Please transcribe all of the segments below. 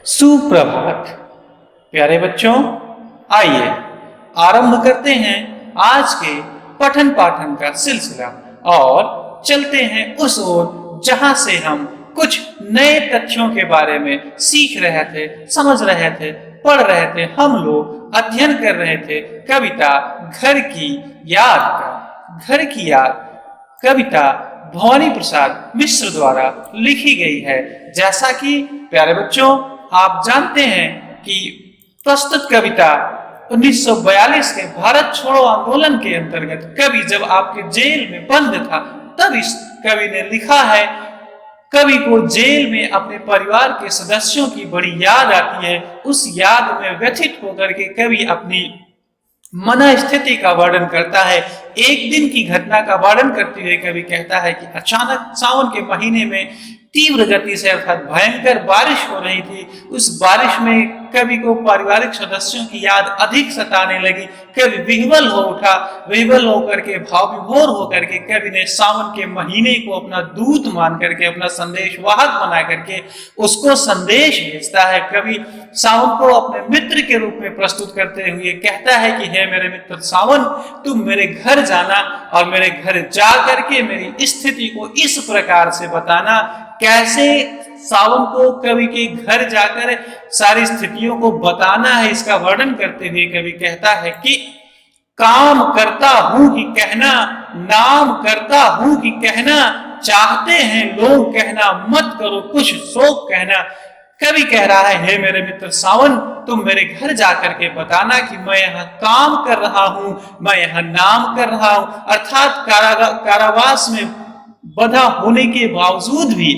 सुप्रभात प्यारे बच्चों, आइए आरंभ करते हैं आज के पठन पाठन का सिलसिला और चलते हैं उस ओर जहां से हम कुछ नए तथ्यों के बारे में सीख रहे थे, समझ रहे थे, पढ़ रहे थे। हम लोग अध्ययन कर रहे थे कविता घर की याद का। घर की याद कविता भवानी प्रसाद मिश्र द्वारा लिखी गई है। जैसा कि प्यारे बच्चों आप जानते हैं कि प्रस्तुत कविता 1942 के भारत छोड़ो आंदोलन के अंतर्गत कवि जब आपके जेल में बंद था तब इस कवि ने लिखा है। कवि को जेल में अपने परिवार के सदस्यों की बड़ी याद आती है। उस याद में व्यथित होकर के कवि अपनी मन स्थिति का वर्णन करता है। एक दिन की घटना का वर्णन करते हुए कवि कहता है कि अचानक सावन के महीने में तीव्र गति से अर्थात भयंकर बारिश हो रही थी। उस बारिश में कवि को पारिवारिक सदस्यों की याद अधिक सताने लगी। कवि विह्वल हो उठा। विह्वल होकर के भाव विभोर होकर के कवि ने सावन के महीने को अपना दूत मान करके, अपना संदेश वाहक बना करके उसको संदेश भेजता है। कवि सावन को अपने मित्र के रूप में प्रस्तुत करते हुए कहता है कि हे मेरे मित्र सावन, तुम मेरे घर जाना और मेरे घर जा करके मेरी स्थिति को इस प्रकार से बताना। कैसे सावन को कवि के घर जाकर सारी स्थितियों को बताना है, इसका वर्णन करते हुए कवि कहता है कि काम करता हूं कि कहना, नाम करता हूं कि कहना, चाहते हैं लोग कहना, मत करो कुछ शोक कहना। कवि कह रहा है हे मेरे मित्र सावन, तुम मेरे घर जाकर के बताना कि मैं यहाँ काम कर रहा हूं, मैं यहाँ नाम कर रहा हूं। अर्थात कारावास में बंधा होने के बावजूद भी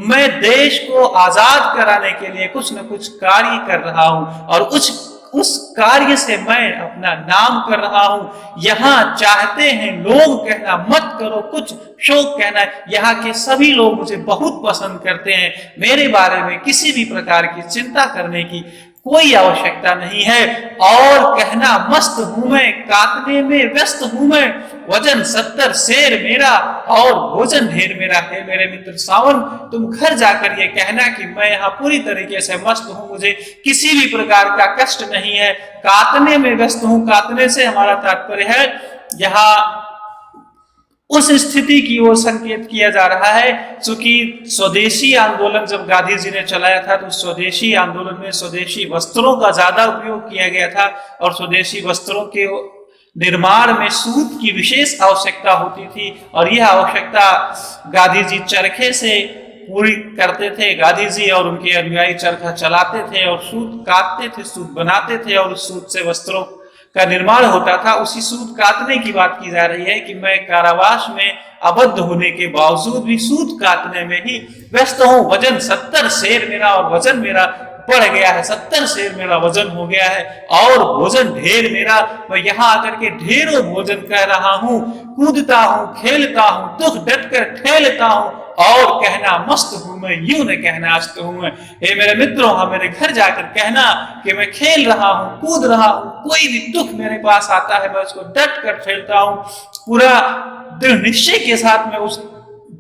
मैं देश को आजाद कराने के लिए कुछ न कुछ कार्य कर रहा हूं और उस कार्य से मैं अपना नाम कर रहा हूं। यहाँ चाहते हैं लोग कहना, मत करो कुछ शोक कहना। यहाँ के सभी लोग मुझे बहुत पसंद करते हैं। मेरे बारे में किसी भी प्रकार की चिंता करने की कोई आवश्यकता नहीं है। और कहना मस्त हूं मैं, काटने में व्यस्त हूं मैं, वजन 70 शेर मेरा और भोजन ढेर मेरा। है मेरे मित्र सावन, तुम घर जाकर ये कहना कि मैं यहाँ पूरी तरीके से मस्त हूं, मुझे किसी भी प्रकार का कष्ट नहीं है। काटने में व्यस्त हूं, काटने से हमारा तात्पर्य है यहाँ उस स्थिति की ओर संकेत किया जा रहा है। चूंकि स्वदेशी आंदोलन जब गांधी जी ने चलाया था तो स्वदेशी आंदोलन में स्वदेशी वस्त्रों का ज्यादा उपयोग किया गया था और स्वदेशी वस्त्रों के निर्माण में सूत की विशेष आवश्यकता होती थी और यह आवश्यकता गांधी जी चरखे से पूरी करते थे। गांधी जी और उनके अनुयायी चरखा चलाते थे और सूत काटते थे, सूत बनाते थे और उस सूत से वस्त्रों का निर्माण होता था। उसी सूत काटने की बात की जा रही है कि मैं कारावास में आबद्ध होने के बावजूद भी सूत काटने में ही व्यस्त हूं। वजन 70 शेर मेरा और वजन मेरा बढ़ गया है, 70 शेर मेरा वजन हो गया है और भोजन ढेर मेरा। मैं यहाँ आकर के ढेरों भोजन कह रहा हूँ, कूदता हूँ, खेलता हूँ, दुख डट कर ठेलता हूँ और कहना मस्त हूं मैं, यूं न कहना अस्त हूं मैं। हे मेरे मित्रों, हाँ मेरे घर जाकर कहना कि मैं खेल रहा हूं, कूद रहा हूं, कोई भी दुख मेरे पास आता है मैं उसको डट कर ठेलता हूं। पूरा दृढ़ निश्चय के साथ मैं उस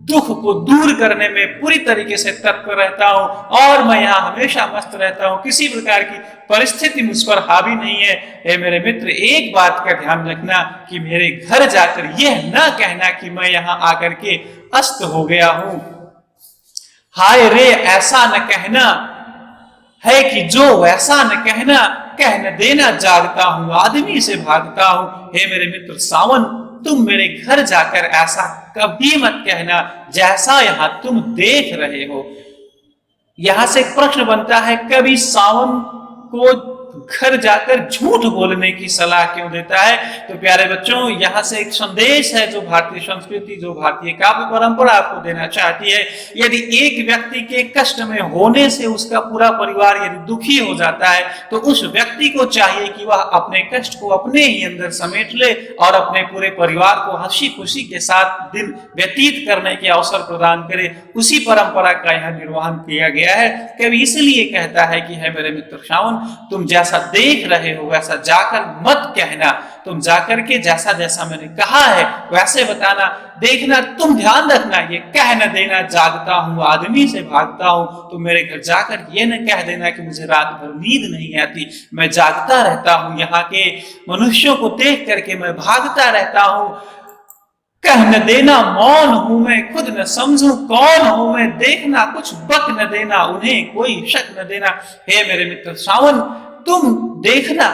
दुख को दूर करने में पूरी तरीके से तत्पर रहता हूं और मैं यहाँ हमेशा मस्त रहता हूं। किसी प्रकार की परिस्थिति मुझ पर हावी नहीं है। हे मेरे मित्र, एक बात का ध्यान रखना कि मेरे घर जाकर यह न कहना कि मैं यहाँ आकर के अस्त हो गया हूं। हाय रे ऐसा न कहना है कि जो वैसा न कहना, कह न देना जागता हूं, आदमी से भागता हूं। हे मेरे मित्र सावन, तुम मेरे घर जाकर ऐसा कभी मत कहना जैसा यहाँ तुम देख रहे हो। यहां से एक प्रश्न बनता है, कवि सावन को घर जाकर झूठ बोलने की सलाह क्यों देता है? तो प्यारे बच्चों, यहाँ से एक संदेश है जो भारतीय संस्कृति, जो भारतीय काव्य परंपरा आपको देना चाहती है। यदि एक व्यक्ति के कष्ट में होने से उसका पूरा परिवार यदि दुखी हो जाता है तो उस व्यक्ति को चाहिए कि वह अपने कष्ट को अपने ही अंदर समेट ले और अपने पूरे परिवार को हंसी खुशी के साथ दिन व्यतीत करने के अवसर प्रदान करे। उसी परंपरा का यहाँ निर्वहन किया गया है। कवि इसलिए कहता है कि है मेरे मित्र सावन, तुम जैसा जैसा देख रहे हो वैसा जाकर मत कहना। तुम जाकर के जैसा जैसा मैंने कहा है वैसे बताना। देखना, तुम ध्यान रखना, ये कह न देना जागता हूं आदमी से भागता हूं। तुम मेरे घर जाकर ये न कह देना कि मुझे रात भर नींद नहीं आती, मैं जागता रहता हूं, यहाँ के मनुष्यों को देख करके मैं भागता रहता हूं। कह न देना मौन हूं मैं, खुद न समझू कौन हूं मैं। देखना, कुछ बक न देना, उन्हें कोई शक न देना। हे मेरे मित्र सावन, तुम देखना,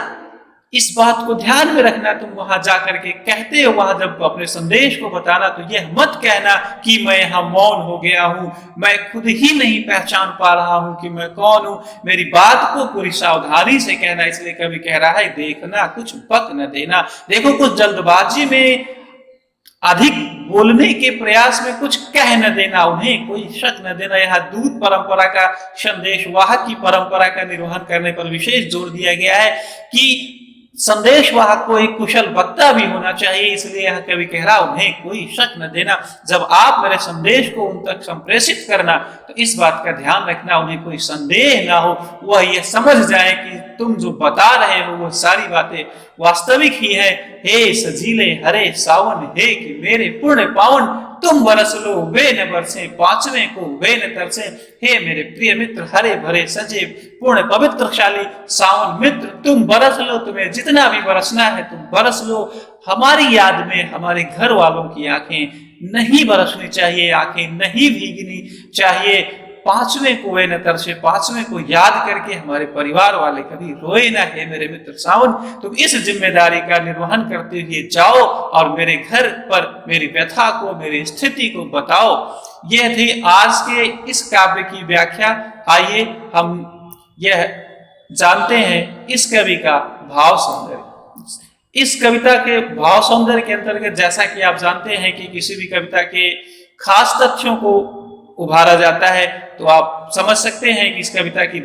इस बात को ध्यान में रखना। तुम वहां जाकर के कहते हो, वहां जब अपने संदेश को बताना, तो यह मत कहना कि मैं यहाँ मौन हो गया हूं, मैं खुद ही नहीं पहचान पा रहा हूं कि मैं कौन हूं। मेरी बात को पूरी सावधानी से कहना। इसलिए कभी कह रहा है, देखना, कुछ बक न देना। देखो, कुछ जल्दबाजी में, अधिक बोलने के प्रयास में कुछ कह न देना, उन्हें कोई शक न देना। यहाँ दूत परंपरा का, संदेश वाहक की परंपरा का निर्वहन करने पर विशेष जोर दिया गया है कि संदेश वाहक को एक कुशल वक्ता भी होना चाहिए। इसलिए यहाँ कवि कह रहा, उन्हें कोई शक न देना। जब आप मेरे संदेश को उन तक संप्रेषित करना, तो इस बात का ध्यान रखना, उन्हें कोई संदेह ना हो, वह ये समझ जाए कि तुम जो बता रहे हो वो सारी बातें वास्तविक ही है। हे सजीले हरे सावन, हे कि मेरे पुण्य पावन, तुम बरस लो वे न बरसे, पांचवें को वे न तरसे। हे मेरे प्रिय मित्र, हरे भरे सजे पूर्ण पवित्रशाली सावन मित्र, तुम बरस लो, तुम्हें जितना भी बरसना है तुम बरस लो। हमारी याद में हमारे घर वालों की आंखें नहीं बरसनी चाहिए, आंखें नहीं भीगनी चाहिए। पांचवें को वे न तरसे, पांचवें को याद करके हमारे परिवार वाले कभी रोए ना। है मेरे मित्र सावन, तुम इस जिम्मेदारी का निर्वहन करते हुए जाओ और मेरे घर पर मेरी व्यथा को, मेरी स्थिति को बताओ। यह थी आज के इस काव्य की व्याख्या। आइए हम यह जानते हैं इस कवि का भाव सौंदर्य। इस कविता के भाव सौंदर्य के अंतर्गत, जैसा कि आप जानते हैं कि किसी भी कविता के खास तथ्यों को उभारा जाता है, तो आप समझ सकते हैं कि इस कविता की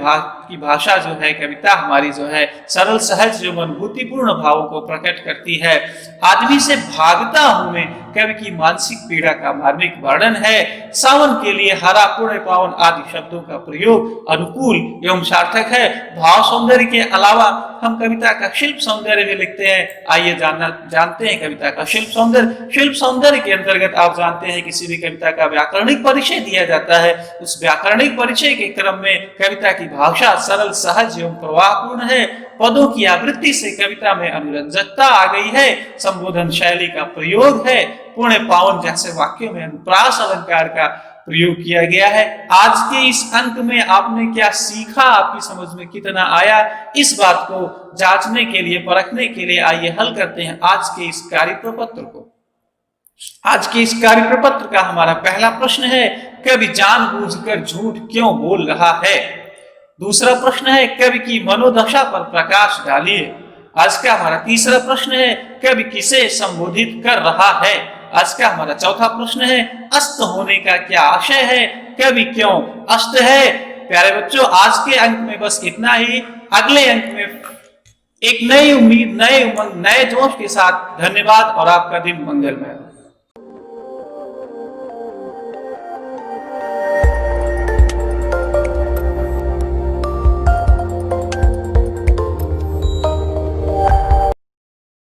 भाषा जो है, कविता हमारी जो है, सरल सहज जो अनुभूतिपूर्ण भावों को प्रकट करती है। आदमी से भागता हूं मैं, कवि की मानसिक पीड़ा का मार्मिक वर्णन है। सावन के लिए हरा, पुण्य पावन आदि शब्दों का प्रयोग अनुकूल एवं सार्थक है। भाव सौंदर्य के अलावा हम कविता का शिल्प सौंदर्य भी लिखते हैं। आइए जानते हैं कविता का शिल्प सौंदर्य। शिल्प सौंदर्य के अंतर्गत आप जानते हैं किसी भी कविता का व्याकरणिक परिचय दिया जाता है। उस व्याकरणिक परिचय के क्रम में कविता की भाषा सरल, सहज एवं प्रवाहपूर्ण है। पदों की आवृत्ति से कविता में अनुरंजकता आ गई है। संबोधन शैली का प्रयोग है। पुण्य पावन जैसे वाक्यों में अनुप्रास अलंकार का प्रयोग किया गया है। आज के इस अंक में आपने क्या सीखा, आपकी समझ में कितना आया, इस बात को जांचने के लिए, परखने के लिए आइए हल करते हैं आज के इस कार्य प्रपत्र को। आज के इस कार्य प्रपत्र का हमारा पहला प्रश्न है, कवि जानबूझकर झूठ क्यों बोल रहा है। दूसरा प्रश्न है, कवि की मनोदशा पर प्रकाश डालिए। आज का हमारा तीसरा प्रश्न है, कवि किसे संबोधित कर रहा है। आज का हमारा चौथा प्रश्न है, अस्त होने का क्या आशय है, कवि क्यों अस्त है। प्यारे बच्चों, आज के अंक में बस इतना ही। अगले अंक में एक नई उम्मीद, नए उमंग, नए जोश के साथ। धन्यवाद और आपका दिन मंगलमय।